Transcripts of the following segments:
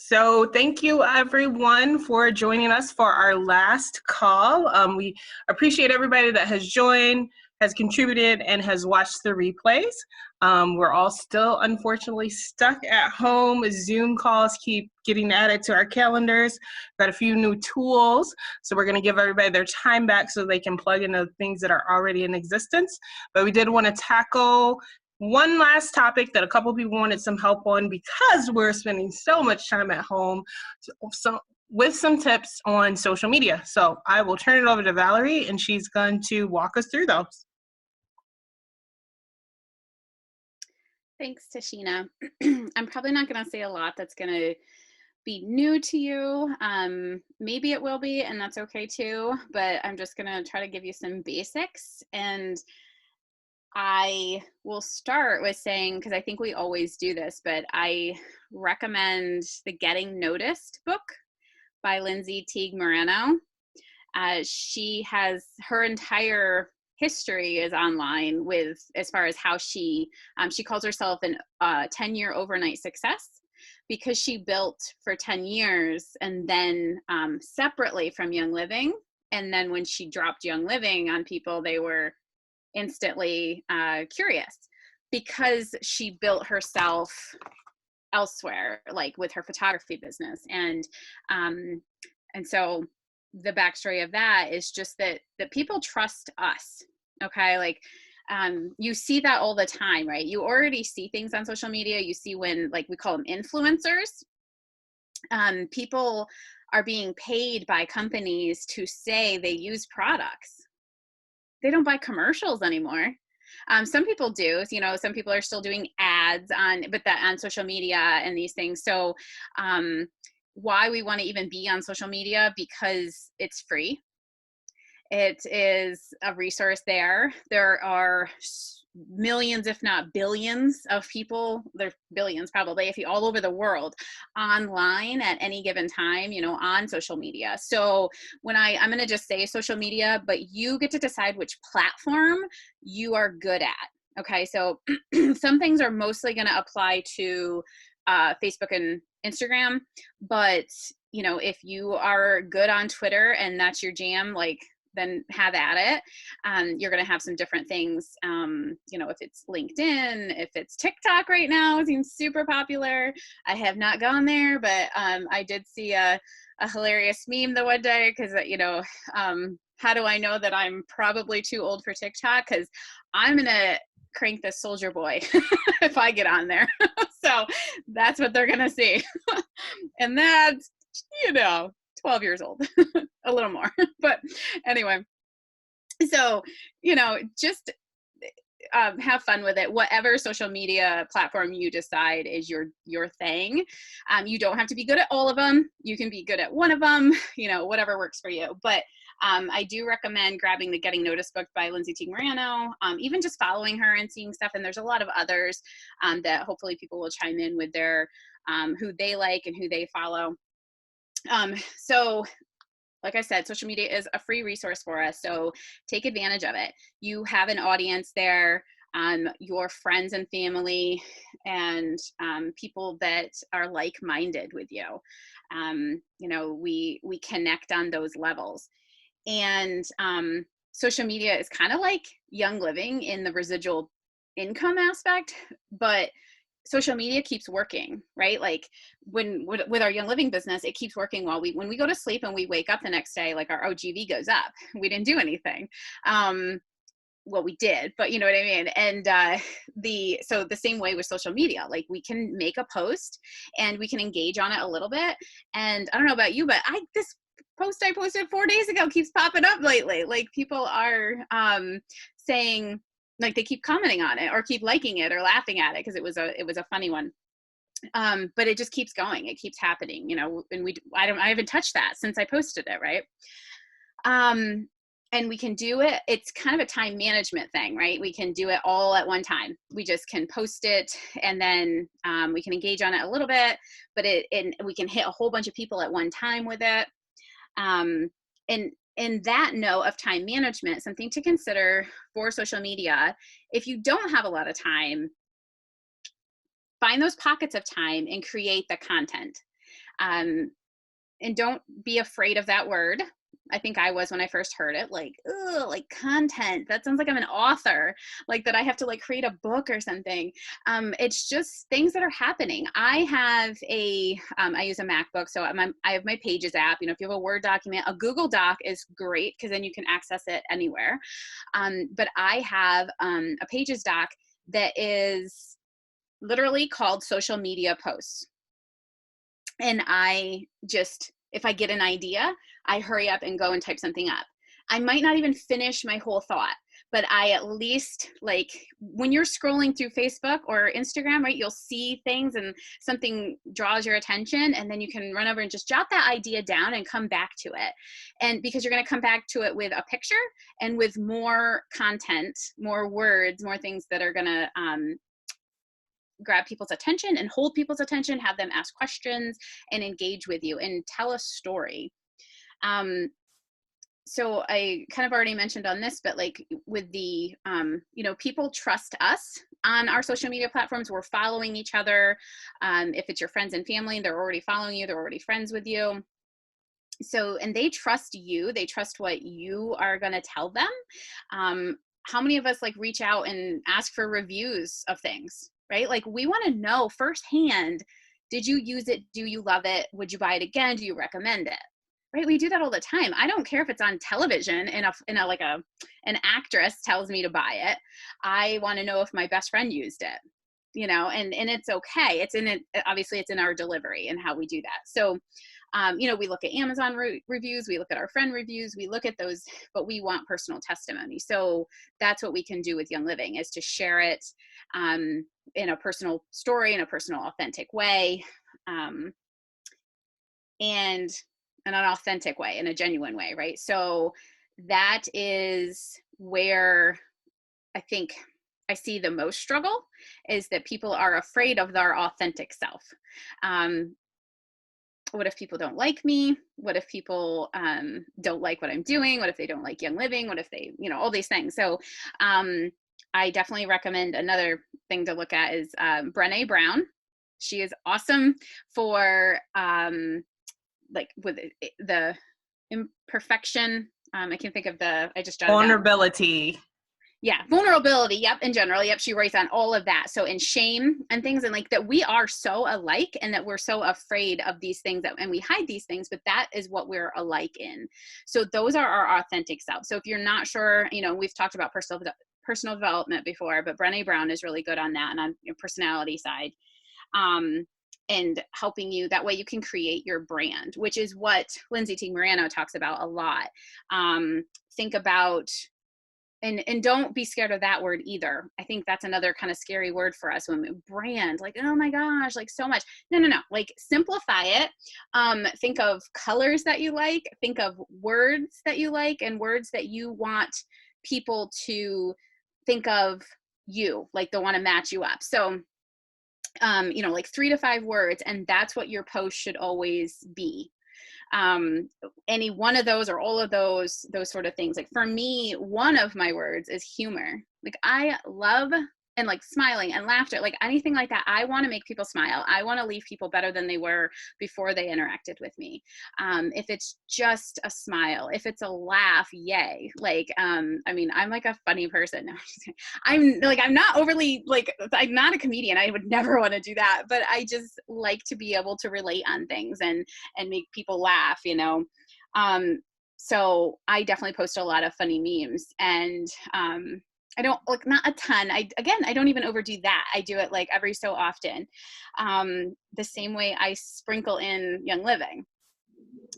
So thank you everyone for joining us for our last call. We appreciate everybody that has joined, has contributed, and has watched the replays. We're all still unfortunately stuck at home. Zoom calls keep getting added to our calendars. Got a few new tools, so we're going to give everybody their time back so they can plug into things that are already in existence. But we did want to tackle one last topic that a couple people wanted some help on because we're spending so much time at home, so with some tips on social media. So I will turn it over to Valerie and she's going to walk us through those. Thanks, Tashina. I'm probably not going to say a lot that's going to be new to you. Maybe it will be, and that's okay too, but I'm just going to try to give you some basics. And I will start with saying, because I think we always do this, but I recommend the Getting Noticed book by Lindsay Teague Moreno. She has her entire history is online with as far as how she calls herself an 10-year overnight success because she built for 10 years and then separately from Young Living. And then when she dropped Young Living on people, they were instantly curious because she built herself elsewhere, like with her photography business. And so the backstory of that is just that people trust us. Okay. Like, you see that all the time, right? You already see things on social media. You see when, like, we call them influencers. People are being paid by companies to say they use products. They don't buy commercials anymore. Some people do, some people are still doing ads on social media and these things. So, why we want to even be on social media, because it's free. It is a resource there. There are millions, if not billions of people, there's billions probably, if you all over the world, online at any given time, on social media. So when I'm going to just say social media, but you get to decide which platform you are good at. Okay. So some things are mostly going to apply to Facebook and Instagram, but if you are good on Twitter and that's your jam, then have at it. You're going to have some different things. If it's LinkedIn, if it's TikTok right now, it seems super popular. I have not gone there, but I did see a hilarious meme the one day because, how do I know that I'm probably too old for TikTok? Because I'm going to crank this Soldier Boy if I get on there. So that's what they're going to see. And that's, 12 years old, a little more. But anyway, so, just have fun with it. Whatever social media platform you decide is your thing. You don't have to be good at all of them. You can be good at one of them, whatever works for you. But I do recommend grabbing the Getting Noticed book by Lindsay Teague Moreno, even just following her and seeing stuff. And there's a lot of others that hopefully people will chime in with their who they like and who they follow. So like I said, social media is a free resource for us. So take advantage of it. You have an audience there, your friends and family, and people that are like-minded with you. We connect on those levels. And social media is kind of like Young Living in the residual income aspect, but social media keeps working, right? Like with our Young Living business, it keeps working when we go to sleep and we wake up the next day, like our OGV goes up. We didn't do anything. Well, we did, but you know what I mean? And so the same way with social media, like we can make a post and we can engage on it a little bit. And I don't know about you, but this post I posted 4 days ago keeps popping up lately. Like people are saying, like they keep commenting on it or keep liking it or laughing at it because it was a funny one. But it just keeps going. It keeps happening, and I haven't touched that since I posted it, right? And we can do it. It's kind of a time management thing, right? We can do it all at one time. We just can post it and then we can engage on it a little bit, but we can hit a whole bunch of people at one time with it. And in that note of time management, something to consider for social media, if you don't have a lot of time, find those pockets of time and create the content. And don't be afraid of that word. I think I was when I first heard it, like, ugh, like content. That sounds like I'm an author, like that I have to like create a book or something. It's just things that are happening. I have I use a MacBook, so I have my Pages app. You know, if you have a Word document, a Google Doc is great because then you can access it anywhere. But I have a Pages doc that is literally called social media posts. And I just, if I get an idea, I hurry up and go and type something up. I might not even finish my whole thought, but I at least, like, when you're scrolling through Facebook or Instagram, right, you'll see things and something draws your attention, and then you can run over and just jot that idea down and come back to it. And because you're going to come back to it with a picture and with more content, more words, more things that are going to grab people's attention and hold people's attention, have them ask questions and engage with you and tell a story. So I kind of already mentioned on this, but like with the, you know, people trust us on our social media platforms. We're following each other. If it's your friends and family, they're already following you, they're already friends with you. So, and they trust you, they trust what you are going to tell them. How many of us like reach out and ask for reviews of things, right? Like we want to know firsthand, did you use it? Do you love it? Would you buy it again? Do you recommend it? Right? We do that all the time. I don't care if it's on television and an actress tells me to buy it. I want to know if my best friend used it, you know, and it's okay. It's in it. Obviously it's in our delivery and how we do that. So, you know, we look at Amazon reviews, we look at our friend reviews, we look at those, but we want personal testimony. So that's what we can do with Young Living, is to share it in a personal story, in a personal, authentic way, and in an authentic way, in a genuine way, right? So that is where I think I see the most struggle, is that people are afraid of their authentic self. What if people don't like me? What if people don't like what I'm doing? What if they don't like Young Living? What if they, you know, all these things. So I definitely recommend, another thing to look at is Brené Brown. She is awesome for like with the imperfection. I can't think of I just jotted vulnerability. Down. Yeah, vulnerability. Yep, in general. Yep, she writes on all of that. So in shame and things, and like that we are so alike, and that we're so afraid of these things, and we hide these things, but that is what we're alike in. So those are our authentic selves. So if you're not sure, you know, we've talked about personal development before, but Brené Brown is really good on that, and on your personality side. And helping you, that way you can create your brand, which is what Lindsay T. Morano talks about a lot. Think about, and don't be scared of that word either. I think that's another kind of scary word for us, when we brand, like, oh my gosh, like so much. No, like simplify it. Think of colors that you like, think of words that you like, and words that you want people to think of you, like they want to match you up. So you know, like 3 to 5 words, and that's what your post should always be. Any one of those or all of those sort of things. Like for me, one of my words is humor. Like I love, and like smiling and laughter, like anything like that. I want to make people smile. I want to leave people better than they were before they interacted with me. If it's just a smile, if it's a laugh, yay. Like, I mean, I'm like a funny person. I'm not overly, like, I'm not a comedian. I would never want to do that, but I just like to be able to relate on things and make people laugh, you know? So I definitely post a lot of funny memes, and, I don't, like, not a ton. I don't even overdo that. I do it like every so often. The same way I sprinkle in Young Living.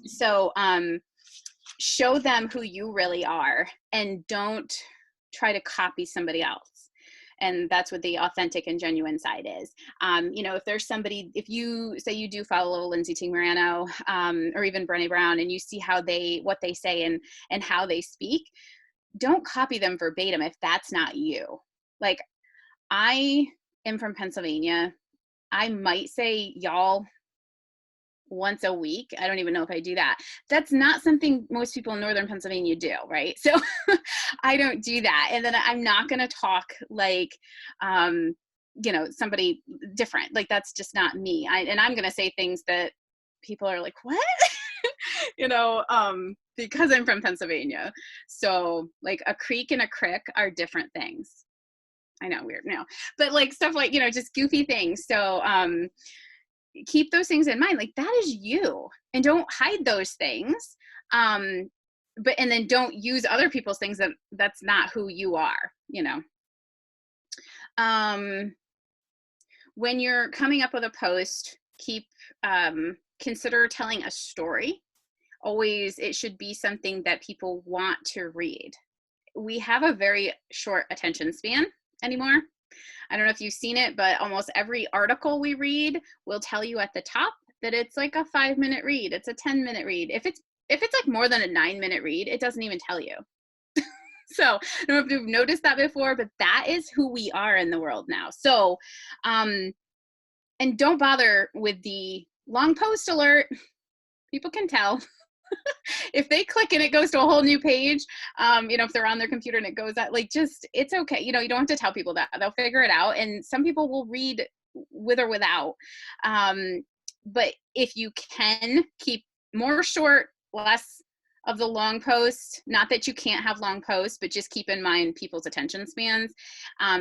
So show them who you really are, and don't try to copy somebody else. And that's what the authentic and genuine side is. You know, if there's somebody, if you say you do follow Lindsay T. Morano, or even Brené Brown, and you see what they say and how they speak, don't copy them verbatim if that's not you. Like, I am from Pennsylvania. I might say y'all once a week. I don't even know if I do that. That's not something most people in Northern Pennsylvania do, right? So I don't do that. And then I'm not going to talk like, you know, somebody different. Like, that's just not me. And I'm going to say things that people are like, what? You know, because I'm from Pennsylvania. So like a creek and a crick are different things. I know, weird now, but like stuff like, you know, just goofy things. So keep those things in mind. Like that is you, and don't hide those things. But and then don't use other people's things that's not who you are, you know. When you're coming up with a post, consider telling a story. Always, it should be something that people want to read. We have a very short attention span anymore. I don't know if you've seen it, but almost every article we read will tell you at the top that it's like a 5-minute read. It's a 10-minute read. If it's like more than a 9-minute read, it doesn't even tell you. So I don't know if you've noticed that before, but that is who we are in the world now. So, and don't bother with the long post alert. People can tell. If they click and it goes to a whole new page, you know, if they're on their computer and it goes out, like, just, it's okay. You know, you don't have to tell people that. They'll figure it out. And some people will read with or without. But if you can keep more short, less of the long posts, not that you can't have long posts, but just keep in mind people's attention spans.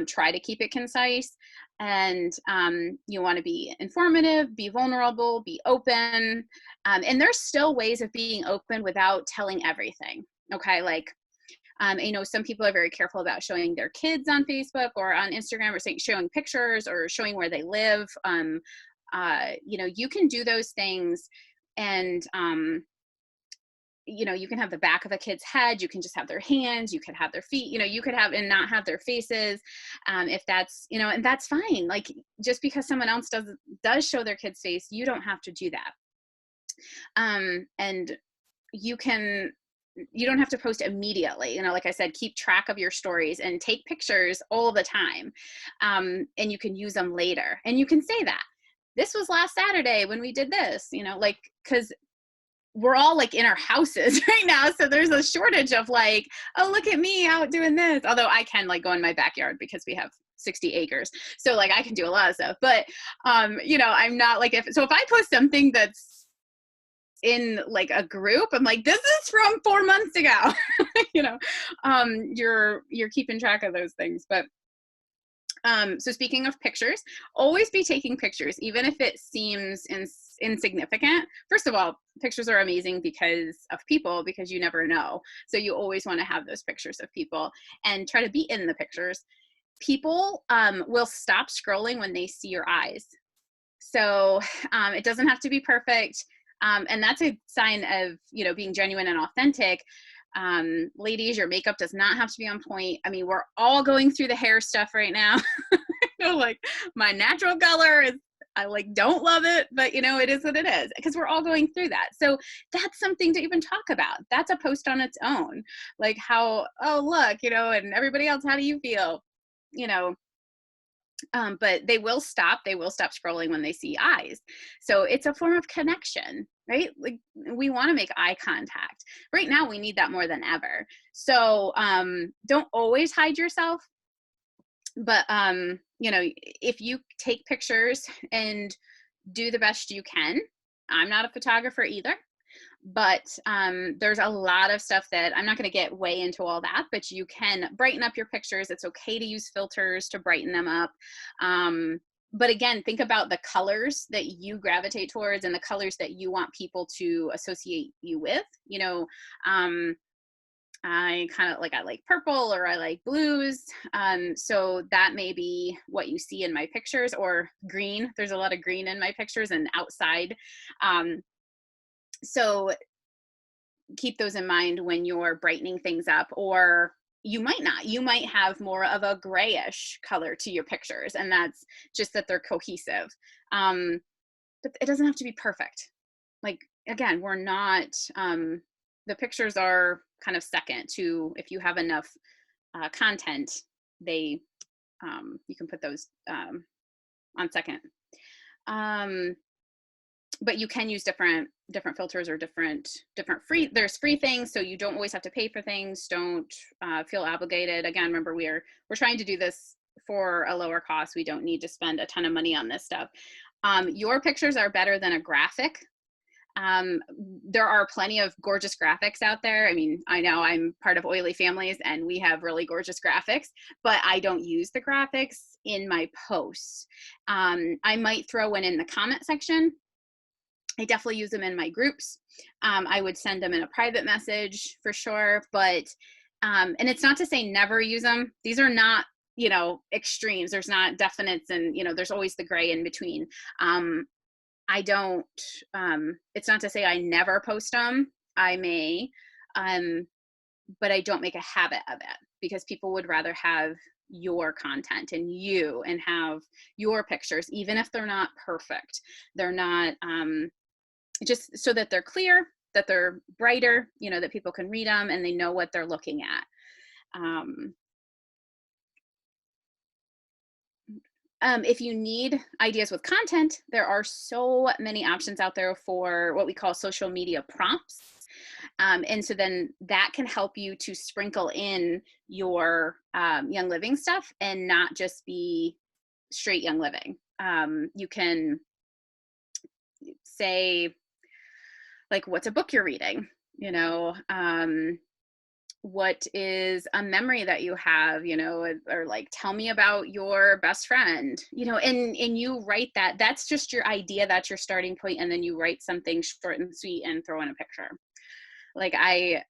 Try to keep it concise. And you want to be informative, be vulnerable, be open. And there's still ways of being open without telling everything. Okay, like you know, some people are very careful about showing their kids on Facebook or on Instagram, or showing pictures or showing where they live. You know, you can do those things, and you know, you can have the back of a kid's head, you can just have their hands, you could have their feet, you know, you could have and not have their faces, if that's, you know, and that's fine. Like, just because someone else does show their kid's face, you don't have to do that. And you don't have to post immediately. You know, like I said, keep track of your stories and take pictures all the time. And you can use them later, and you can say that this was last Saturday when we did this, you know, like, because we're all like in our houses right now. So there's a shortage of like, oh, look at me out doing this. Although I can like go in my backyard because we have 60 acres. So like I can do a lot of stuff, but you know, I'm not like, if I post something that's in like a group, I'm like, this is from 4 months ago. You know, you're keeping track of those things. But so speaking of pictures, always be taking pictures, even if it seems insignificant. First of all, pictures are amazing because of people, because you never know. So you always want to have those pictures of people and try to be in the pictures. People will stop scrolling when they see your eyes. So it doesn't have to be perfect. And that's a sign of, you know, being genuine and authentic. Ladies, your makeup does not have to be on point. I mean, we're all going through the hair stuff right now. You know, like my natural color is, I like don't love it, but you know, it is what it is, because we're all going through that. So that's something to even talk about. That's a post on its own. Like how, oh, look, you know, and everybody else, how do you feel? You know, but they will stop scrolling when they see eyes. So it's a form of connection, right? Like we want to make eye contact. Right now we need that more than ever. So don't always hide yourself, but you know, if you take pictures and do the best you can. I'm not a photographer either, but there's a lot of stuff that I'm not going to get way into all that, but you can brighten up your pictures. It's okay to use filters to brighten them up. But again, think about the colors that you gravitate towards and the colors that you want people to associate you with. You know, I like purple, or I like blues. So that may be what you see in my pictures, or green. There's a lot of green in my pictures and outside. So keep those in mind when you're brightening things up, or you might not. You might have more of a grayish color to your pictures, and that's just that they're cohesive. But it doesn't have to be perfect. Like, again, we're not, the pictures are kind of second to, if you have enough content, they, you can put those on second. But you can use different filters, or different free, there's free things, so you don't always have to pay for things. Don't feel obligated. Again, remember, we're trying to do this for a lower cost. We don't need to spend a ton of money on this stuff. Your pictures are better than a graphic. There are plenty of gorgeous graphics out there. I mean, I know I'm part of Oily Families and we have really gorgeous graphics, but I don't use the graphics in my posts. I might throw one in the comment section. I definitely use them in my groups. I would send them in a private message for sure, but, and it's not to say never use them. These are not, you know, extremes. There's not definites and, you know, there's always the gray in between. I don't, it's not to say I never post them. I may, but I don't make a habit of it because people would rather have your content and you and have your pictures, even if they're not perfect. They're not, just so that they're clear, that they're brighter, you know, that people can read them and they know what they're looking at. If you need ideas with content, there are so many options out there for what we call social media prompts. And so then that can help you to sprinkle in your Young Living stuff and not just be straight Young Living. You can say, like, what's a book you're reading? You know, what is a memory that you have, you know, or like, tell me about your best friend, you know, and you write that. That's just your idea. That's your starting point. And then you write something short and sweet and throw in a picture. Like I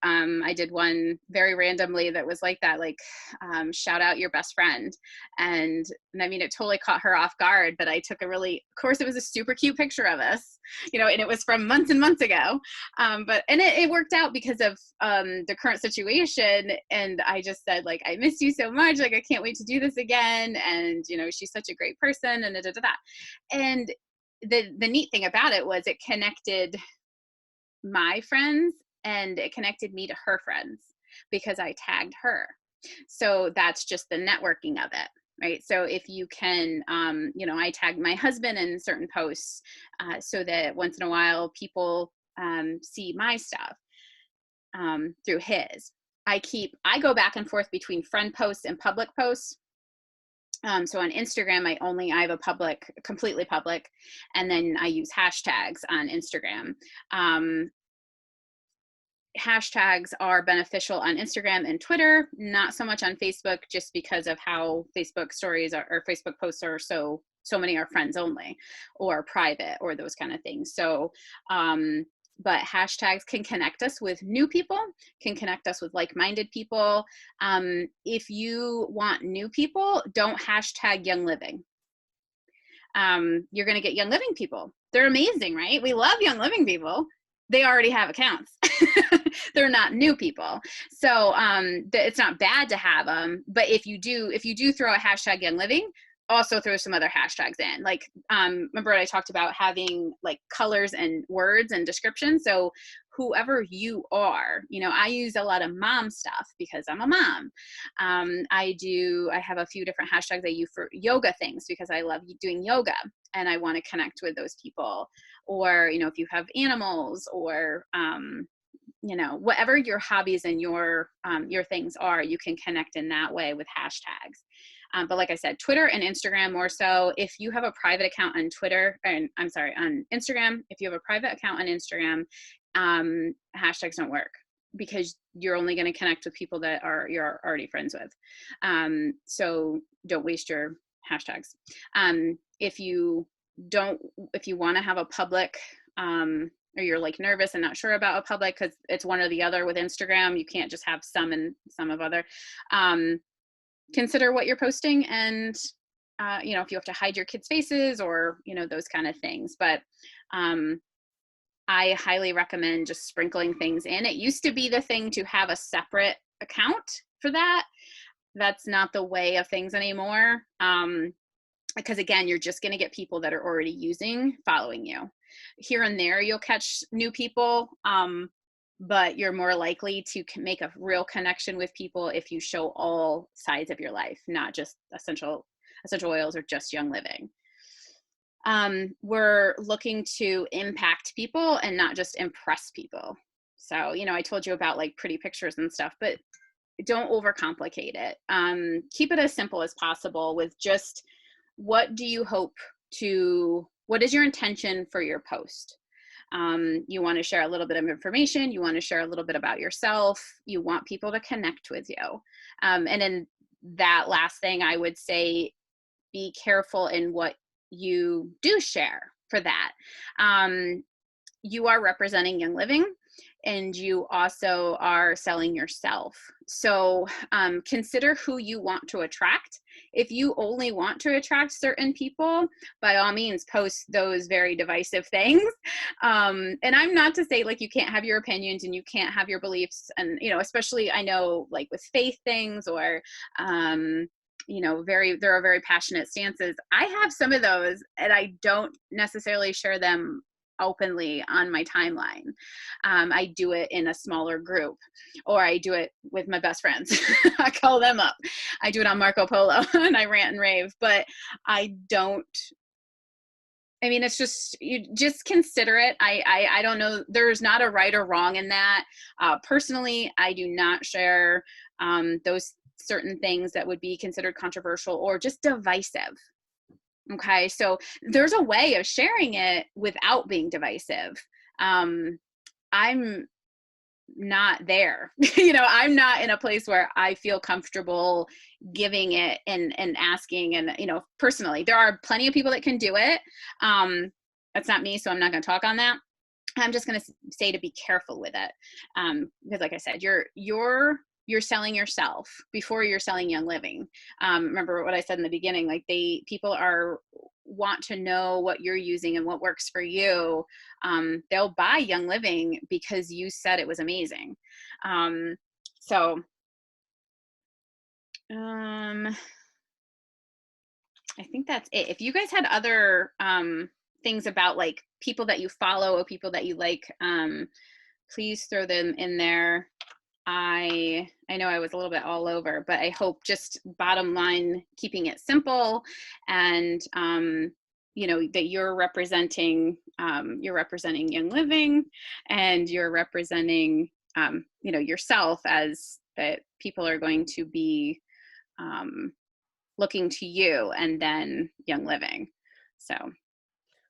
did one very randomly that was like that, like, shout out your best friend. And I mean, it totally caught her off guard, but I took a really, of course it was a super cute picture of us, you know, and it was from months and months ago. And it worked out because of the current situation. And I just said, like, I miss you so much. Like, I can't wait to do this again. And, you know, she's such a great person and And the neat thing about it was it connected my friends and it connected me to her friends because I tagged her. So that's just the networking of it, right? So if you can, you know, I tagged my husband in certain posts so that once in a while people see my stuff through his. I go back and forth between friend posts and public posts. So on Instagram, I have a public, completely public, and then I use hashtags on Instagram. Hashtags are beneficial on Instagram and Twitter, not so much on Facebook, just because of how Facebook stories or Facebook posts are so many are friends only or private or those kind of things. So, but hashtags can connect us with new people, can connect us with like-minded people. If you want new people, don't hashtag Young Living. You're going to get Young Living people. They're amazing, right? We love Young Living people. They already have accounts. They're not new people. So it's not bad to have them, but if you do throw a hashtag Young Living, also throw some other hashtags in. Like, remember I talked about having like colors and words and descriptions. So whoever you are, you know, I use a lot of mom stuff because I'm a mom. I have a few different hashtags I use for yoga things because I love doing yoga and I want to connect with those people. Or, you know, if you have animals or, you know, whatever your hobbies and your things are, you can connect in that way with hashtags. But like I said, Twitter and Instagram more so. If you have a private account on Twitter, and on Instagram, if you have a private account on Instagram, hashtags don't work because you're only going to connect with people that you're already friends with. So don't waste your hashtags. If you want to have a public, or you're like nervous and not sure about a public because it's one or the other with Instagram, you can't just have some and some of other. Consider what you're posting and, you know, if you have to hide your kids' faces or, you know, those kind of things. But I highly recommend just sprinkling things in. It used to be the thing to have a separate account for that. That's not the way of things anymore. Because again, you're just going to get people that are already following you. Here and there, you'll catch new people, but you're more likely to make a real connection with people if you show all sides of your life, not just essential oils or just Young Living. We're looking to impact people and not just impress people. So, you know, I told you about like pretty pictures and stuff, but don't overcomplicate it. Keep it as simple as possible with just what is your intention for your post? You want to share a little bit of information. You want to share a little bit about yourself. You want people to connect with you. And in that last thing, I would say, be careful in what you do share for that. You are representing Young Living, and you also are selling yourself. So consider who you want to attract. If you only want to attract certain people, by all means, post those very divisive things. And I'm not to say like you can't have your opinions and you can't have your beliefs. And, you know, especially I know like with faith things or, you know, there are very passionate stances. I have some of those and I don't necessarily share them openly on my timeline. I do it in a smaller group, or I do it with my best friends. I call them up. I do it on Marco Polo and I rant and rave, but I mean, it's just, you just consider it. I don't know. There's not a right or wrong in that. Personally, I do not share those certain things that would be considered controversial or just divisive. Okay, so there's a way of sharing it without being divisive. I'm not there. You know, I'm not in a place where I feel comfortable giving it and asking. And, you know, personally, there are plenty of people that can do it. That's not me, so I'm not going to talk on that. I'm just going to say to be careful with it. Because like I said, you're selling yourself before you're selling Young Living. Remember what I said in the beginning, like people want to know what you're using and what works for you. They'll buy Young Living because you said it was amazing. So I think that's it. If you guys had other things about like people that you follow or people that you like, please throw them in there. I know I was a little bit all over, but I hope just bottom line, keeping it simple and, you know, that you're representing Young Living and you're representing, you know, yourself, as that people are going to be looking to you and then Young Living.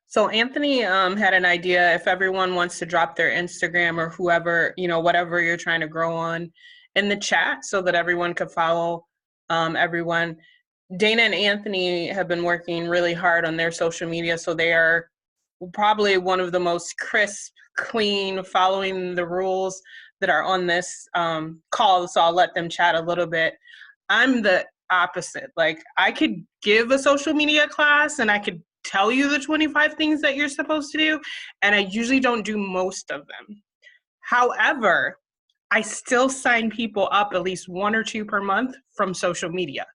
So Anthony had an idea, if everyone wants to drop their Instagram or whoever, you know, whatever you're trying to grow on in the chat so that everyone could follow everyone. Dana and Anthony have been working really hard on their social media, so they are probably one of the most crisp, clean, following the rules that are on this call, so I'll let them chat a little bit. I'm the opposite. Like, I could give a social media class and I could tell you the 25 things that you're supposed to do, and I usually don't do most of them. However, I still sign people up at least 1 or 2 per month from social media.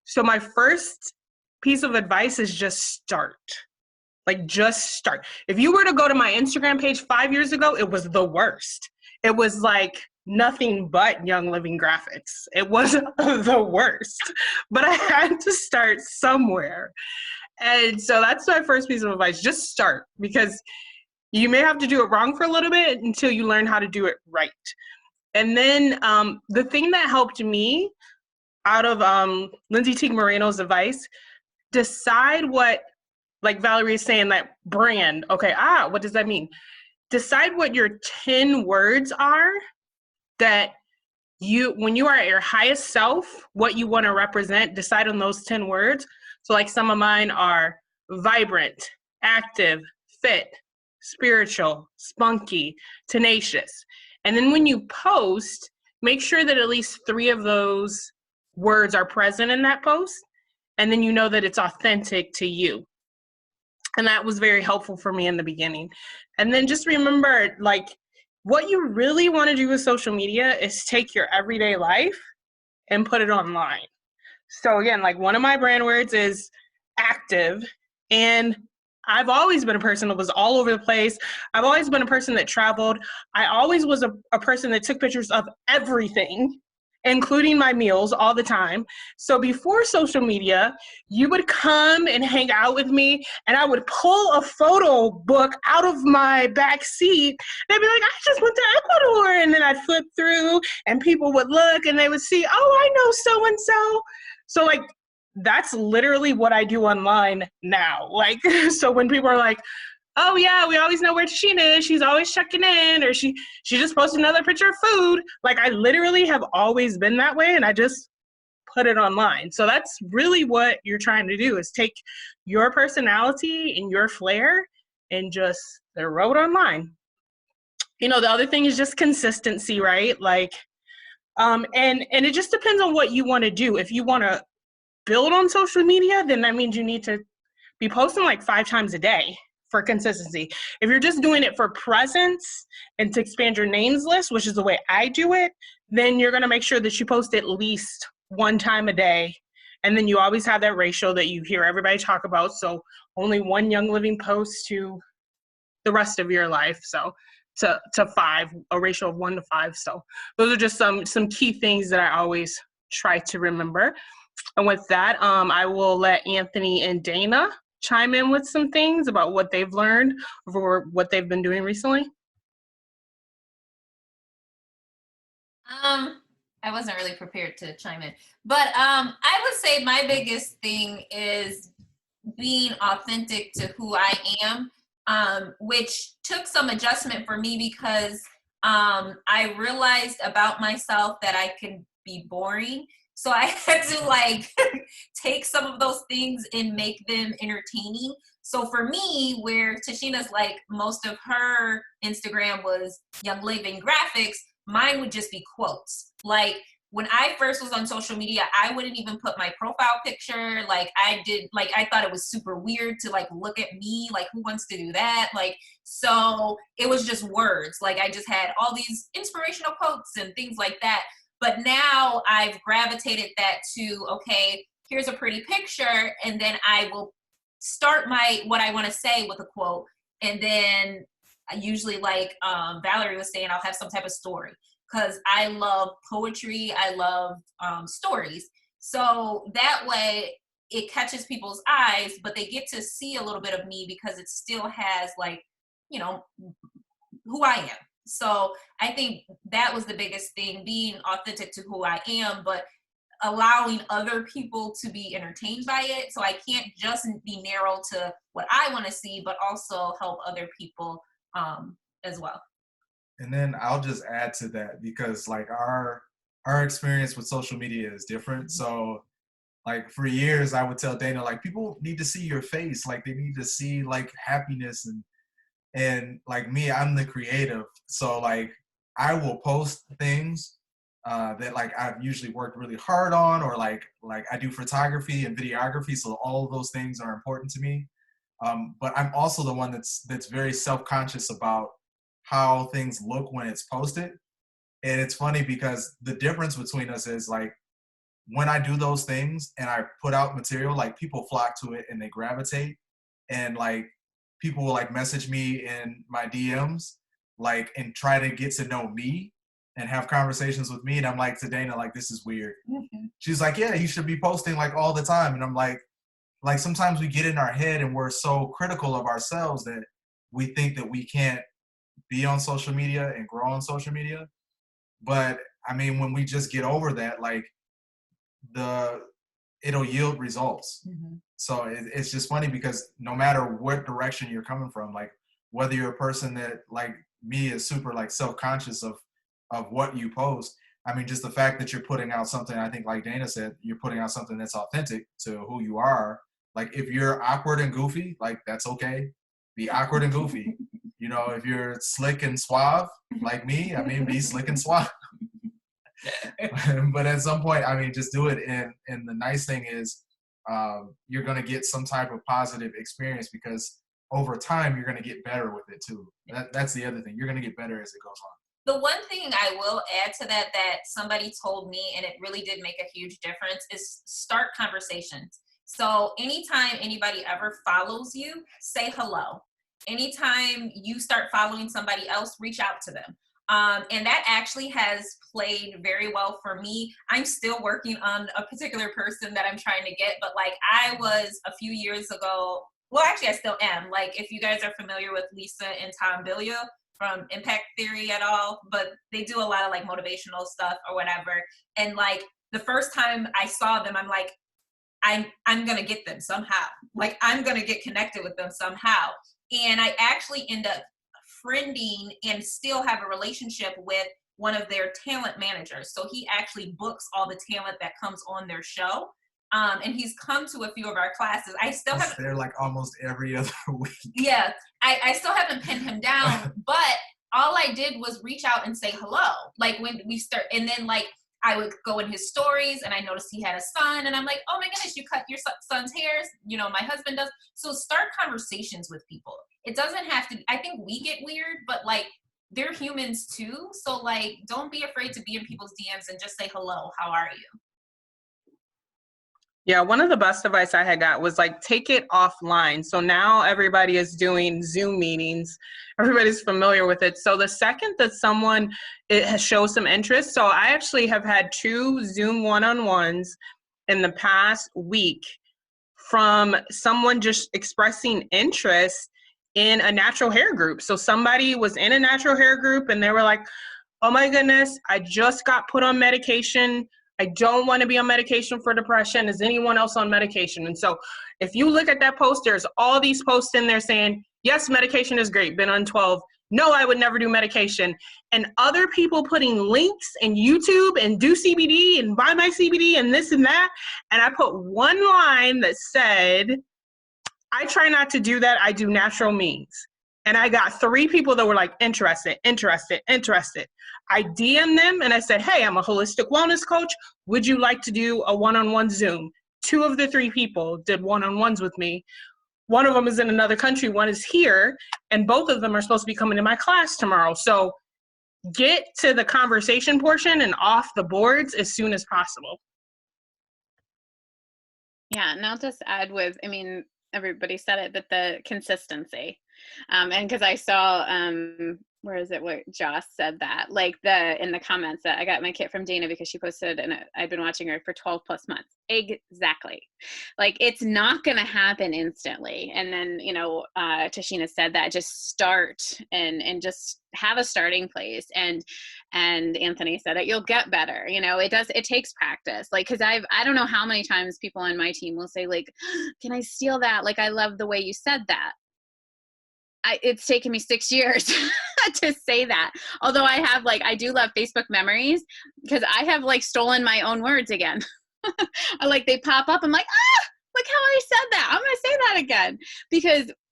So my first piece of advice is just start. Like, just start. If you were to go to my Instagram page 5 years ago, it was the worst. It was like nothing but Young Living graphics. It was the worst. But I had to start somewhere. And so that's my first piece of advice. Just start, because you may have to do it wrong for a little bit until you learn how to do it right. And then the thing that helped me out of Lindsay Teague Moreno's advice, decide what, like Valerie is saying, that brand. Okay, what does that mean? Decide what your 10 words are that when you are at your highest self, what you want to represent. Decide on those 10 words. So like some of mine are vibrant, active, fit, spiritual, spunky, tenacious. And then when you post, make sure that at least 3 of those words are present in that post. And then you know that it's authentic to you. And that was very helpful for me in the beginning. And then just remember, like, what you really want to do with social media is take your everyday life and put it online. So again, like, one of my brand words is active, and I've always been a person that was all over the place. I've always been a person that traveled. I always was a person that took pictures of everything, including my meals, all the time. So before social media, you would come and hang out with me, and I would pull a photo book out of my back seat. They'd be like, I just went to Ecuador. And then I'd flip through, and people would look, and they would see, oh, I know so-and-so. So, like, that's literally what I do online now. Like, so when people are like, oh yeah, we always know where Tashina is. She's always checking in, or she just posted another picture of food. Like I literally have always been that way, and I just put it online. So that's really what you're trying to do, is take your personality and your flair and just throw it online. The other thing is just consistency, right? Like, and it just depends on what you want to do. If you want to build on social media, then that means you need to be posting like 5 times a day for consistency. If you're just doing it for presence and to expand your names list, which is the way I do it, then you're going to make sure that you post at least 1 time a day. And then you always have that ratio that you hear everybody talk about. So only one Young Living post to the rest of your life. So to 5, a ratio of 1 to 5. So those are just some key things that I always try to remember. And with that, I will let Anthony and Dana chime in with some things about what they've learned or what they've been doing recently. I wasn't really prepared to chime in, but I would say my biggest thing is being authentic to who I am, which took some adjustment for me because I realized about myself that I could be boring. So I had to like take some of those things and make them entertaining. So for me, where Tashina's like most of her Instagram was Young Living graphics, mine would just be quotes. Like when I first was on social media, I wouldn't even put my profile picture. Like I thought it was super weird to like look at me, like who wants to do that? Like, so it was just words. Like I just had all these inspirational quotes and things like that. But now I've gravitated that to, okay, here's a pretty picture. And then I will start what I want to say with a quote. And then I usually like Valerie was saying, I'll have some type of story because I love poetry. I love stories. So that way it catches people's eyes, but they get to see a little bit of me because it still has like, who I am. So I think that was the biggest thing, being authentic to who I am, but allowing other people to be entertained by it. So I can't just be narrow to what I want to see, but also help other people as well. And then I'll just add to that because like our experience with social media is different. So like for years I would tell Dana, like people need to see your face, like they need to see like happiness and like me, I'm the creative. So like I will post things that like I've usually worked really hard on, or like I do photography and videography. So all of those things are important to me. But I'm also the one that's very self-conscious about how things look when it's posted. And it's funny because the difference between us is like when I do those things and I put out material, like people flock to it and they gravitate, and like people will like message me in my DMs like and try to get to know me and have conversations with me. And I'm like to Dana, like, this is weird. Mm-hmm. She's like, yeah, you should be posting like all the time. And I'm like sometimes we get in our head and we're so critical of ourselves that we think that we can't be on social media and grow on social media. But I mean, when we just get over that, like it'll yield results. Mm-hmm. So it's just funny because no matter what direction you're coming from, like whether you're a person that like me is super like self-conscious of what you post, I mean, just the fact that you're putting out something, I think like Dana said, you're putting out something that's authentic to who you are. Like if you're awkward and goofy, like that's okay. Be awkward and goofy. If you're slick and suave like me, I mean, be slick and suave. But at some point, I mean, just do it. And the nice thing is you're going to get some type of positive experience because over time, you're going to get better with it too. That's the other thing. You're going to get better as it goes on. The one thing I will add to that somebody told me, and it really did make a huge difference, is start conversations. So anytime anybody ever follows you, say hello. Anytime you start following somebody else, reach out to them. And that actually has played very well for me. I'm still working on a particular person that I'm trying to get, but like I was a few years ago, well, actually I still am. Like if you guys are familiar with Lisa and Tom Bilyeu from Impact Theory at all, but they do a lot of like motivational stuff or whatever. And like the first time I saw them, I'm like, I'm going to get them somehow. Like I'm going to get connected with them somehow. And I actually end up friending and still have a relationship with one of their talent managers. So he actually books all the talent that comes on their show. And he's come to a few of our classes. I still have They're like almost every other week. Yeah, I still haven't pinned him down, but all I did was reach out and say hello. Like when we start, and then like I would go in his stories and I noticed he had a son and I'm like, oh my goodness, you cut your son's hairs. You know, my husband does. So start conversations with people. It doesn't have to, I think we get weird, but like they're humans too. So like, don't be afraid to be in people's DMs and just say hello, how are you? Yeah, one of the best advice I had got was like, take it offline. So now everybody is doing Zoom meetings. Everybody's familiar with it. So the second that someone has shown some interest, so I actually have had 2 Zoom one-on-ones in the past week from someone just expressing interest in a natural hair group. So somebody was in a natural hair group and they were like, oh my goodness, I just got put on medication. I don't want to be on medication for depression. Is anyone else on medication? And so if you look at that post, there's all these posts in there saying, yes, medication is great, been on 12. No, I would never do medication. And other people putting links in YouTube and do CBD and buy my CBD and this and that. And I put one line that said, I try not to do that. I do natural means. And I got 3 people that were like, interested. I DM'd them and I said, hey, I'm a holistic wellness coach. Would you like to do a one-on-one Zoom? 2 of the 3 people did one-on-ones with me. One of them is in another country, one is here, and both of them are supposed to be coming to my class tomorrow. So get to the conversation portion and off the boards as soon as possible. Yeah, and I'll just add with, I mean, everybody said it, but the consistency. And because I saw, where is it, what Joss said that, like in the comments that I got my kit from Dana because she posted, and I've been watching her for 12 plus months. Exactly. Like it's not going to happen instantly. And then, you know, Tashina said that just start and just have a starting place. And Anthony said it, you'll get better. You know, it takes practice. Like, cause I don't know how many times people on my team will say like, can I steal that? Like, I love the way you said that. It's taken me 6 years to say that. Although I do love Facebook memories because I have like stolen my own words again. They pop up. I'm like, look how I said that. I'm going to say that again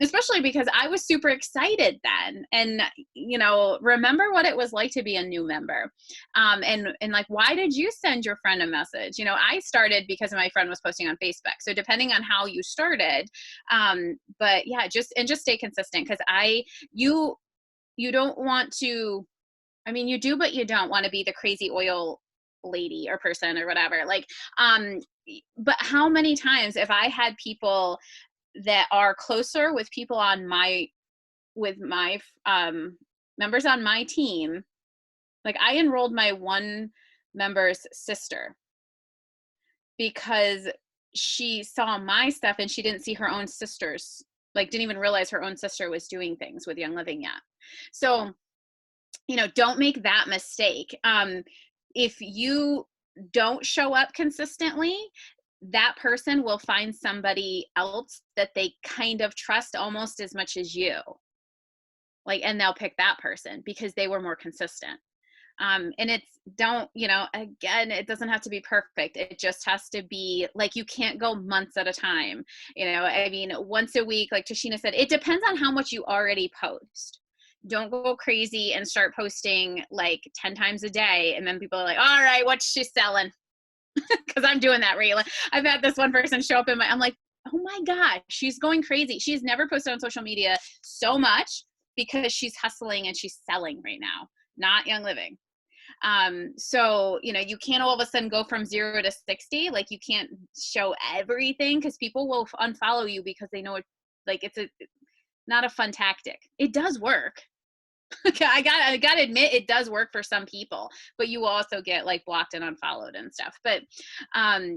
especially because I was super excited then. And, you know, remember what it was like to be a new member. And like, why did you send your friend a message? You know, I started because my friend was posting on Facebook. So depending on how you started, but yeah, just stay consistent. Cause you don't want to, I mean, you do, but you don't want to be the crazy oil lady or person or whatever. Like, but how many times have I had people that are closer with people on with my members on my team? Like I enrolled my one member's sister because she saw my stuff and she didn't see her own sisters, like didn't even realize her own sister was doing things with Young Living yet. So, you know, don't make that mistake. If you don't show up consistently, that person will find somebody else that they kind of trust almost as much as you. Like, and they'll pick that person because they were more consistent. And again, it doesn't have to be perfect. It just has to be like, you can't go months at a time. You know, I mean, once a week, like Tashina said, it depends on how much you already post. Don't go crazy and start posting like 10 times a day. And then people are like, all right, what's she selling? Because I'm doing that regularly. I've had this one person show up I'm like, oh my gosh, she's going crazy. She's never posted on social media so much because she's hustling and she's selling right now, not Young Living. So, you know, you can't all of a sudden go from 0 to 60. Like you can't show everything because people will unfollow you because they know it, like it's not a fun tactic. It does work. I gotta admit it does work for some people, but you also get like blocked and unfollowed and stuff. But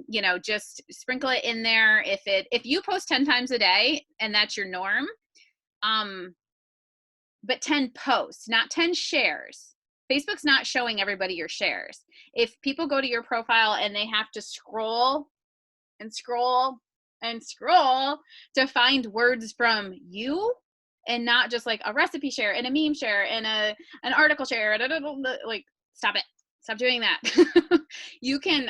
you know, just sprinkle it in there. If you post 10 times a day and that's your norm, but 10 posts, not 10 shares. Facebook's not showing everybody your shares. If people go to your profile and they have to scroll and scroll and scroll to find words from you, and not just like a recipe share and a meme share and an article share. Like, stop it. Stop doing that. You can,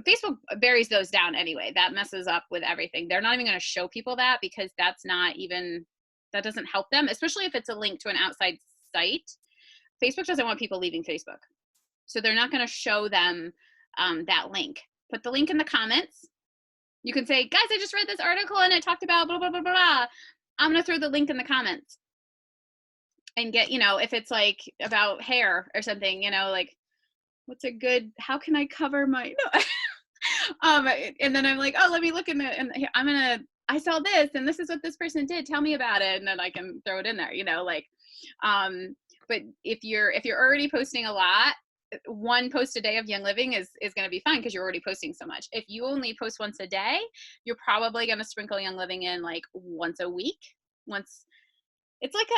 Facebook buries those down anyway. That messes up with everything. They're not even going to show people that, because that doesn't help them, especially if it's a link to an outside site. Facebook doesn't want people leaving Facebook. So they're not going to show them that link. Put the link in the comments. You can say, guys, I just read this article and it talked about blah, blah, blah, blah, blah. I'm going to throw the link in the comments and get, if it's like about hair or something, like, what's a good, how can I cover my, no. And then I'm like, oh, let me look in the, and I saw this and this is what this person did. Tell me about it. And then I can throw it in there, but if you're already posting a lot, one post a day of Young Living is going to be fine, because you're already posting so much. If you only post once a day, you're probably going to sprinkle Young Living in like once a week. Once, it's like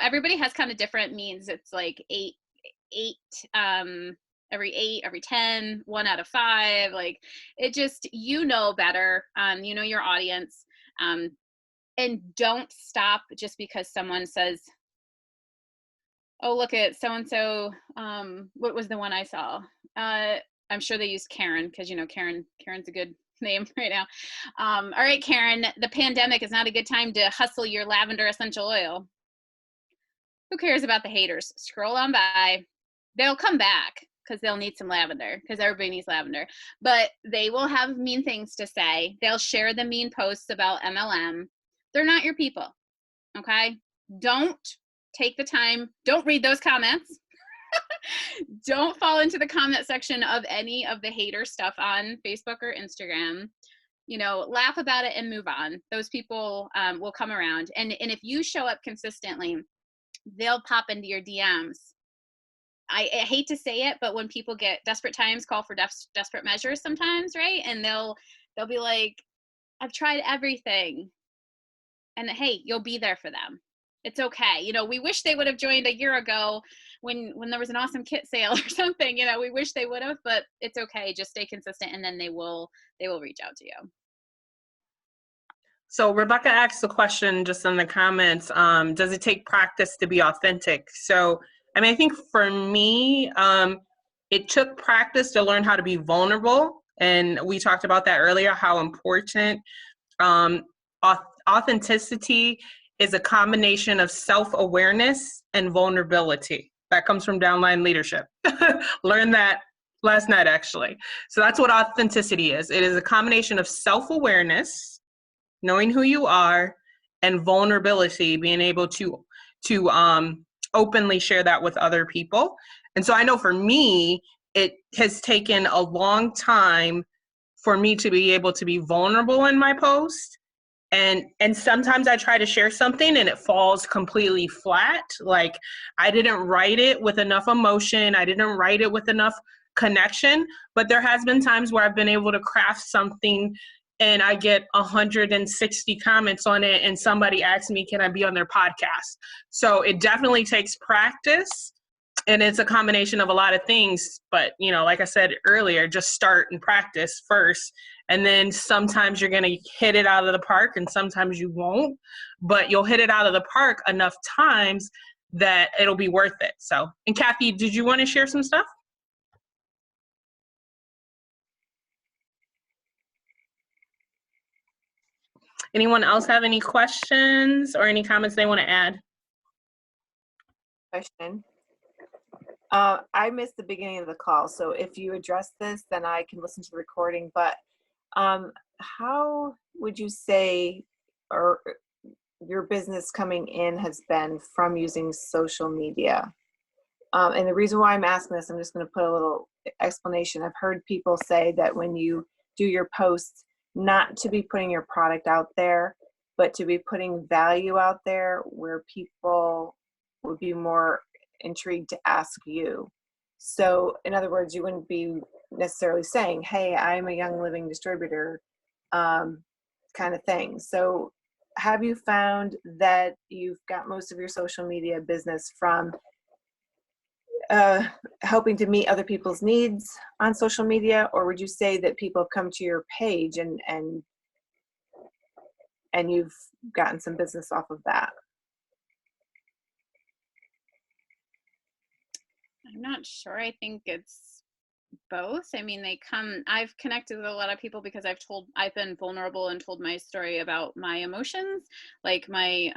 everybody has kind of different means. It's like eight, every 8, every 10, 1 out of 5. Like, it just, better, your audience, and don't stop just because someone says, oh, look at so-and-so. What was the one I saw? I'm sure they used Karen, because, Karen's a good name right now. All right, Karen, the pandemic is not a good time to hustle your lavender essential oil. Who cares about the haters? Scroll on by. They'll come back because they'll need some lavender, because everybody needs lavender. But they will have mean things to say. They'll share the mean posts about MLM. They're not your people, okay? Don't take the time. Don't read those comments. Don't fall into the comment section of any of the hater stuff on Facebook or Instagram. Laugh about it and move on. Those people will come around. And if you show up consistently, they'll pop into your DMs. I hate to say it, but when people get desperate times, call for desperate measures sometimes, right? And they'll be like, I've tried everything. And hey, you'll be there for them. It's okay. We wish they would have joined a year ago when there was an awesome kit sale or something. We wish they would have, but it's okay. Just stay consistent, and then they will reach out to you. So Rebecca asked the question just in the comments, does it take practice to be authentic? So, I think for me, it took practice to learn how to be vulnerable. And we talked about that earlier, how important authenticity is a combination of self-awareness and vulnerability. That comes from downline leadership. Learned that last night, actually. So that's what authenticity is. It is a combination of self-awareness, knowing who you are, and vulnerability, being able to openly share that with other people. And so I know for me, it has taken a long time for me to be able to be vulnerable in my post. And sometimes I try to share something and it falls completely flat. Like, I didn't write it with enough emotion. I didn't write it with enough connection. But there has been times where I've been able to craft something and I get 160 comments on it and somebody asks me, can I be on their podcast? So it definitely takes practice, and it's a combination of a lot of things. But, like I said earlier, just start and practice first. And then sometimes you're going to hit it out of the park and sometimes you won't, but you'll hit it out of the park enough times that it'll be worth it. So, and Kathy, did you want to share some stuff? Anyone else have any questions or any comments they want to add? Question. I missed the beginning of the call, so if you address this, then I can listen to the recording. But how would you say, or your business coming in has been from using social media? And the reason why I'm asking this, I'm just going to put a little explanation. I've heard people say that when you do your posts, not to be putting your product out there, but to be putting value out there where people would be more intrigued to ask you. So in other words, you wouldn't be necessarily saying, hey, I'm a Young Living distributor, kind of thing. So have you found that you've got most of your social media business from helping to meet other people's needs on social media, or would you say that people come to your page and and you've gotten some business off of that? I'm not sure. I think it's both. I mean, I've connected with a lot of people because I've been vulnerable and told my story about my emotions, like my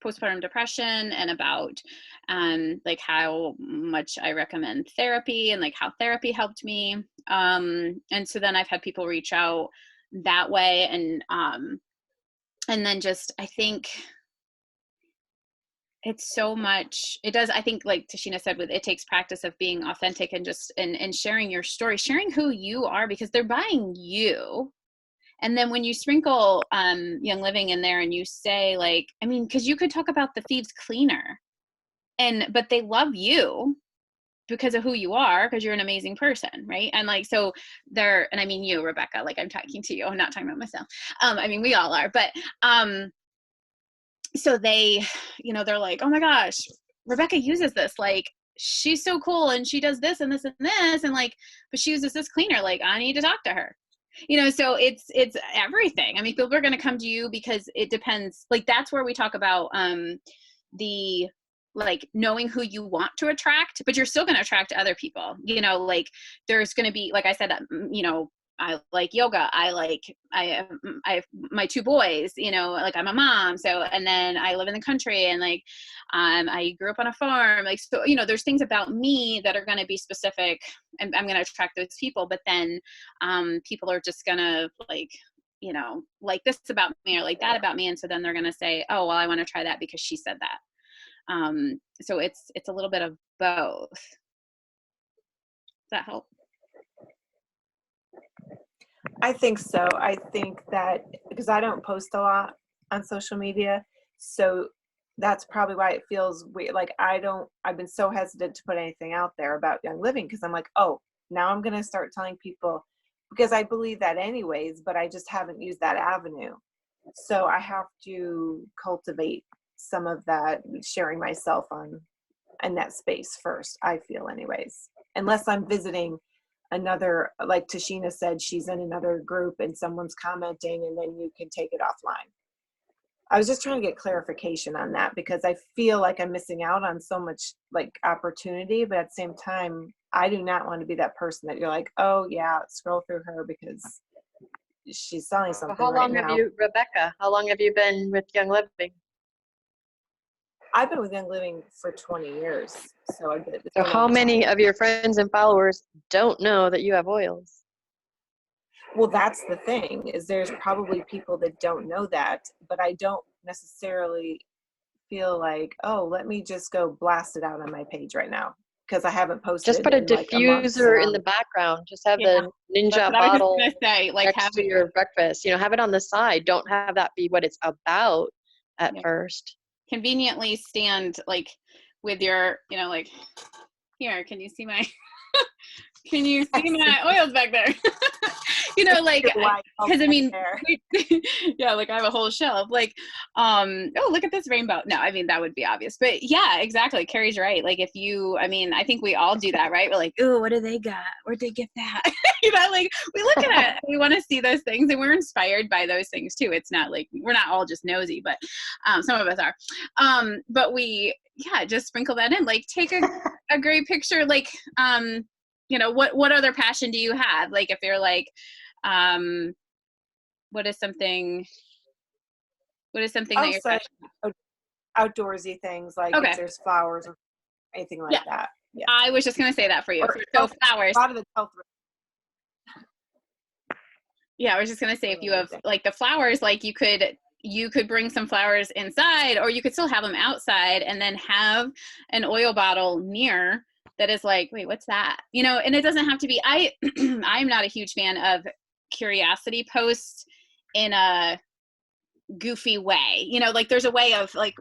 postpartum depression, and about like how much I recommend therapy and like how therapy helped me. And so then I've had people reach out that way, and then just, I think it's so much, it does, I think, like Tashina said, it takes practice of being authentic and just and sharing your story, sharing who you are, because they're buying you. And then when you sprinkle Young Living in there and you say, like, I mean, because you could talk about the thieves cleaner, but they love you because of who you are, because you're an amazing person, right? And like, so and I mean you, Rebecca, like I'm talking to you, I'm not talking about myself. I mean, we all are, but so they, they're like, oh my gosh, Rebecca uses this, like, she's so cool, and she does this and this and this, and like, but she uses this cleaner, like, I need to talk to her. So it's everything. I mean, people are going to come to you because it depends. Like, that's where we talk about the, like, knowing who you want to attract, but you're still going to attract other people. Like, there's going to be, like I said, I like yoga. I have my 2 boys, like, I'm a mom. So, and then I live in the country, and like, I grew up on a farm. Like, so, there's things about me that are going to be specific, and I'm going to attract those people. But then, people are just going to like this about me or like that about me. And so then they're going to say, oh, well, I want to try that because she said that. So it's a little bit of both. Does that help? I think so. I think that because I don't post a lot on social media, so that's probably why it feels weird. Like, I've been so hesitant to put anything out there about Young Living, because I'm like, oh, now I'm going to start telling people, because I believe that anyways, but I just haven't used that avenue. So I have to cultivate some of that, sharing myself in that space first, I feel, anyways, unless I'm visiting another, like Tashina said, she's in another group and someone's commenting, and then you can take it offline. I was just trying to get clarification on that, because I feel like I'm missing out on so much, like, opportunity, but at the same time, I do not want to be that person that you're like, oh yeah, scroll through her because she's selling something. How long have you, Rebecca, how long have you been with Young Living? I've been with Young Living for 20 years. So how many of your friends and followers don't know that you have oils? Well, that's the thing, is there's probably people that don't know that, but I don't necessarily feel like, oh, let me just go blast it out on my page right now, because I haven't posted. Just put a diffuser in the background. Just have the Ninja bottle next to your breakfast. Have it on the side. Don't have that be what it's about at first. Conveniently stand, like, with your, like, here, can you see my can you see my oils back there? Like, because I mean, yeah, like, I have a whole shelf, like, oh, look at this rainbow. No, I mean, that would be obvious, but yeah, exactly. Carrie's right. Like, I mean, I think we all do that, right? We're like, oh, what do they got? Where'd they get that? Like, we look at it, we want to see those things, and we're inspired by those things too. It's not like, we're not all just nosy, but some of us are. But we, just sprinkle that in, like, take a great picture, like, what other passion do you have? Like, if you're like, what is something that you're passionate about? Outdoorsy things, like, if there's flowers or anything like that. Yeah. I was just going to say that for you. So flowers. A lot of the health. Yeah, I was just going to say, if you have, like, the flowers, like, you could bring some flowers inside, or you could still have them outside, and then have an oil bottle near that is like, wait, what's that? And it doesn't have to be, I'm not a huge fan of curiosity posts in a goofy way. Like, there's a way of, like,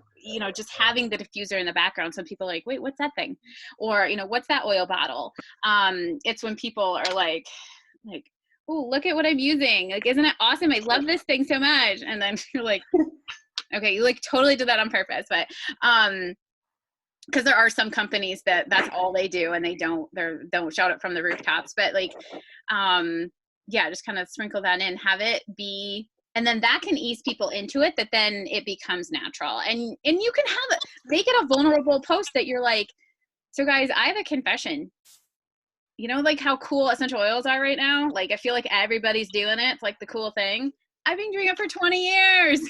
just having the diffuser in the background. Some people are like, wait, what's that thing? Or, what's that oil bottle? It's when people are like, oh, look at what I'm using. Like, isn't it awesome? I love this thing so much. And then you're like, okay, you, like, totally did that on purpose. But, because there are some companies that's all they do, and they don't shout it from the rooftops. But, like, just kind of sprinkle that in, have it be And then that can ease people into it, that then it becomes natural. And you can make it a vulnerable post that you're like, so guys, I have a confession. You know, like how cool essential oils are right now? Like, I feel like everybody's doing it. It's like the cool thing. I've been doing it for 20 years.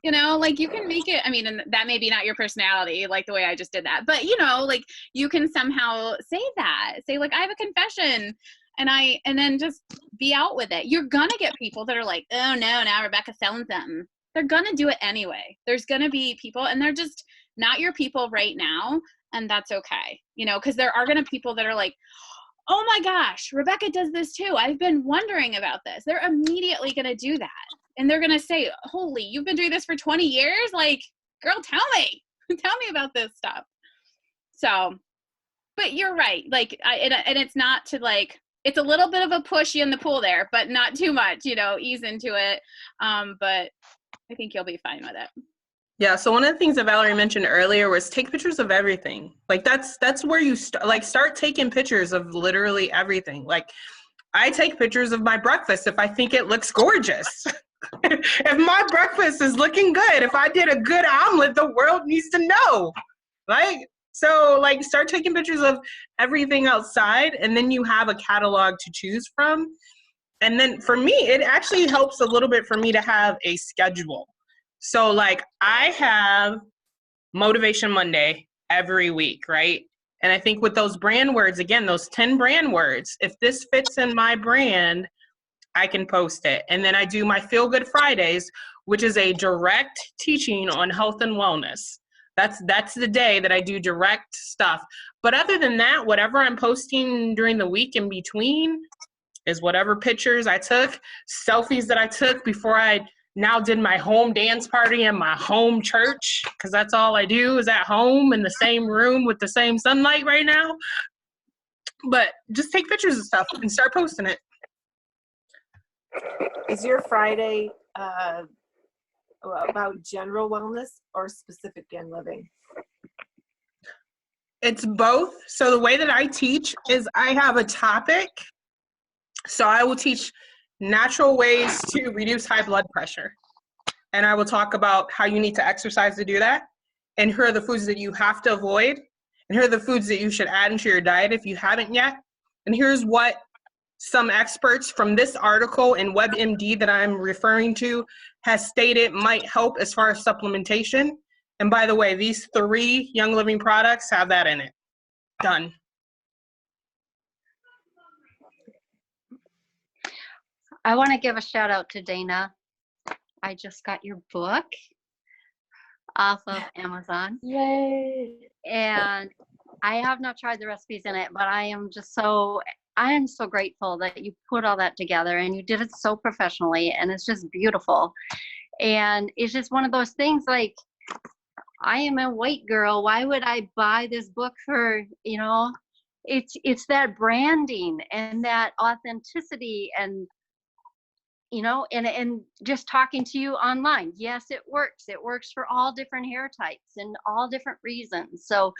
You know, like you can make it, I mean, and that may be not your personality, like the way I just did that, but you know, like you can somehow say that, say like, I have a confession, and then just be out with it. You're gonna get people that are like, oh no, now Rebecca's selling something. They're gonna do it anyway. There's gonna be people, and they're just not your people right now, and that's okay. You know, because there are gonna be people that are like, oh my gosh, Rebecca does this too. I've been wondering about this. They're immediately gonna do that. And they're going to say, holy, you've been doing this for 20 years? Like, girl, tell me about this stuff. So, but you're right. Like, and it's not to like, it's a little bit of a push you in the pool there, but not too much, you know, ease into it. But I think you'll be fine with it. Yeah. So one of the things that Valerie mentioned earlier was take pictures of everything. Like that's where you start taking pictures of literally everything. Like I take pictures of my breakfast if I think it looks gorgeous. If my breakfast is looking good, if I did a good omelet, the world needs to know, right? So like start taking pictures of everything outside, and then you have a catalog to choose from. And then for me, it actually helps a little bit for me to have a schedule. So like I have Motivation Monday every week, right? And I think with those brand words, again, those 10 brand words, if this fits in my brand, I can post it. And then I do my Feel Good Fridays, which is a direct teaching on health and wellness. That's the day that I do direct stuff. But other than that, whatever I'm posting during the week in between is whatever pictures I took, selfies that I took before I now did my home dance party in my home church, because that's all I do is at home in the same room with the same sunlight right now. But just take pictures of stuff and start posting it. Is your Friday about general wellness or specific in living? It's both. So the way that I teach is I have a topic. So I will teach natural ways to reduce high blood pressure. And I will talk about how you need to exercise to do that. And here are the foods that you have to avoid. And here are the foods that you should add into your diet if you haven't yet. And here's what some experts from this article in WebMD that I'm referring to has stated might help as far as supplementation. And by the way, these 3 Young Living products have that in it. Done. I want to give a shout out to Dana. I just got your book off of Amazon. Yay. And I have not tried the recipes in it, but I am so grateful that you put all that together and you did it so professionally, and it's just beautiful. And it's just one of those things, like, I am a white girl. Why would I buy this book for, you know, it's that branding and that authenticity, and you know, and just talking to you online. Yes, it works. It works for all different hair types and all different reasons. So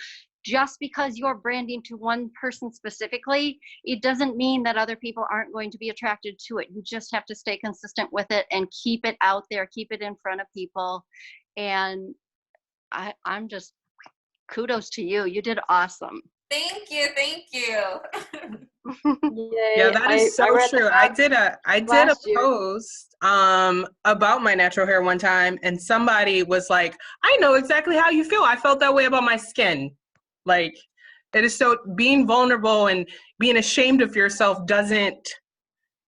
just because you're branding to one person specifically, it doesn't mean that other people aren't going to be attracted to it. You just have to stay consistent with it and keep it out there, keep it in front of people. And I'm just, kudos to you. You did awesome. Thank you. Yeah, that is so true. I did a post about my natural hair one time, and somebody was like, I know exactly how you feel. I felt that way about my skin. Like, it is so, being vulnerable and being ashamed of yourself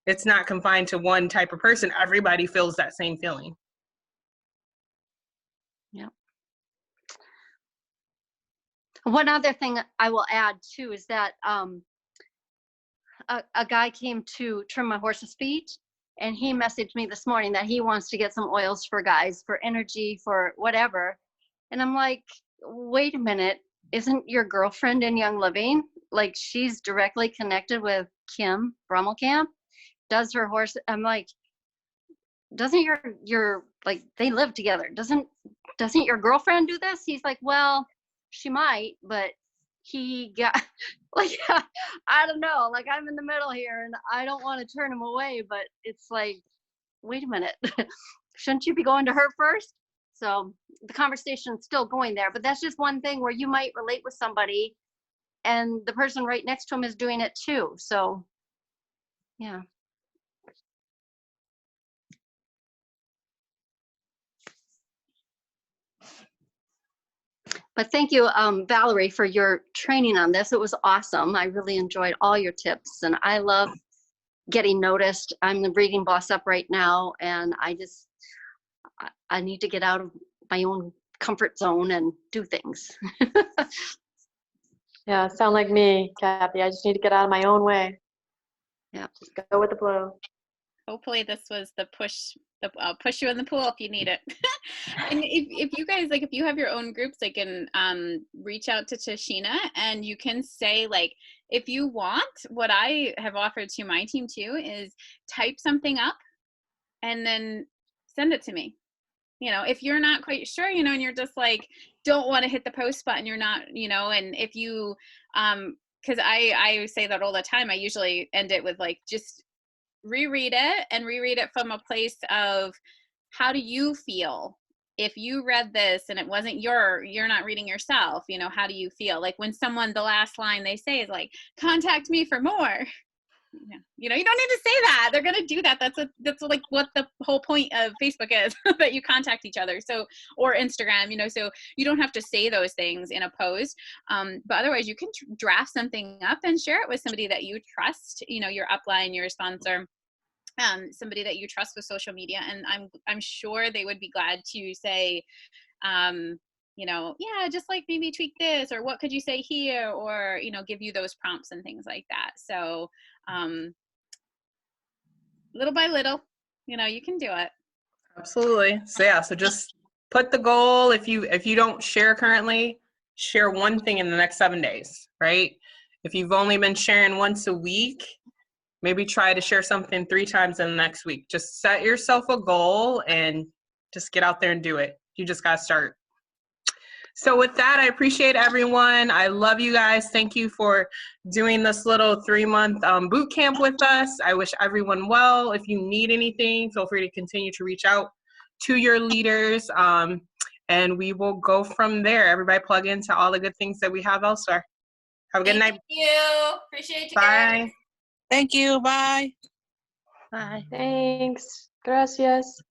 it's not confined to one type of person. Everybody feels that same feeling. Yeah. One other thing I will add too is that a guy came to trim my horse's feet, and he messaged me this morning that he wants to get some oils for guys, for energy, for whatever. And I'm like, wait a minute, isn't your girlfriend in Young Living? Like, she's directly connected with Kim Brummelkamp, does her horse. I'm like, doesn't your like, they live together. Doesn't your girlfriend do this? He's like, well, she might, but he got, like, I don't know, like, I'm in the middle here and I don't want to turn him away, but it's like, wait a minute, shouldn't you be going to her first? So the conversation's still going there, but that's just one thing where you might relate with somebody and the person right next to him is doing it too. So yeah. But thank you, Valerie, for your training on this. It was awesome. I really enjoyed all your tips, and I love getting noticed. I'm the reading boss up right now, and I need to get out of my own comfort zone and do things. Yeah, sound like me, Kathy. I just need to get out of my own way. Yeah, just go with the flow. Hopefully this was the push. I'll push you in the pool if you need it. And if you guys, like, if you have your own groups, they can reach out to Tashina, and you can say, like, if you want, what I have offered to my team too is type something up and then send it to me. You know, if you're not quite sure, you know, and you're just like, don't want to hit the post button, you're not, you know, and if you, because I say that all the time, I usually end it with, like, just reread it and reread it from a place of, how do you feel if you read this and it wasn't you're not reading yourself, you know, how do you feel? Like when someone, the last line they say is like, contact me for more. You know, you don't need to say that. They're going to do that. That's like what the whole point of Facebook is, that you contact each other. So, or Instagram, you know, so you don't have to say those things in a post. But otherwise you can draft something up and share it with somebody that you trust, you know, your upline, your sponsor, somebody that you trust with social media. And I'm sure they would be glad to say, you know, yeah, just like maybe tweak this, or what could you say here, or, you know, give you those prompts and things like that. So little by little, you know, you can do it. Absolutely. So yeah, so just put the goal. If you don't share currently, share one thing in the next 7 days, right? If you've only been sharing once a week, maybe try to share something 3 times in the next week. Just set yourself a goal and just get out there and do it. You just got to start. So with that, I appreciate everyone. I love you guys. Thank you for doing this little 3-month boot camp with us. I wish everyone well. If you need anything, feel free to continue to reach out to your leaders, and we will go from there. Everybody plug into all the good things that we have elsewhere. Have a good night. Thank you. Appreciate you Bye. guys. Thank you. Bye. Bye. Thanks. Gracias.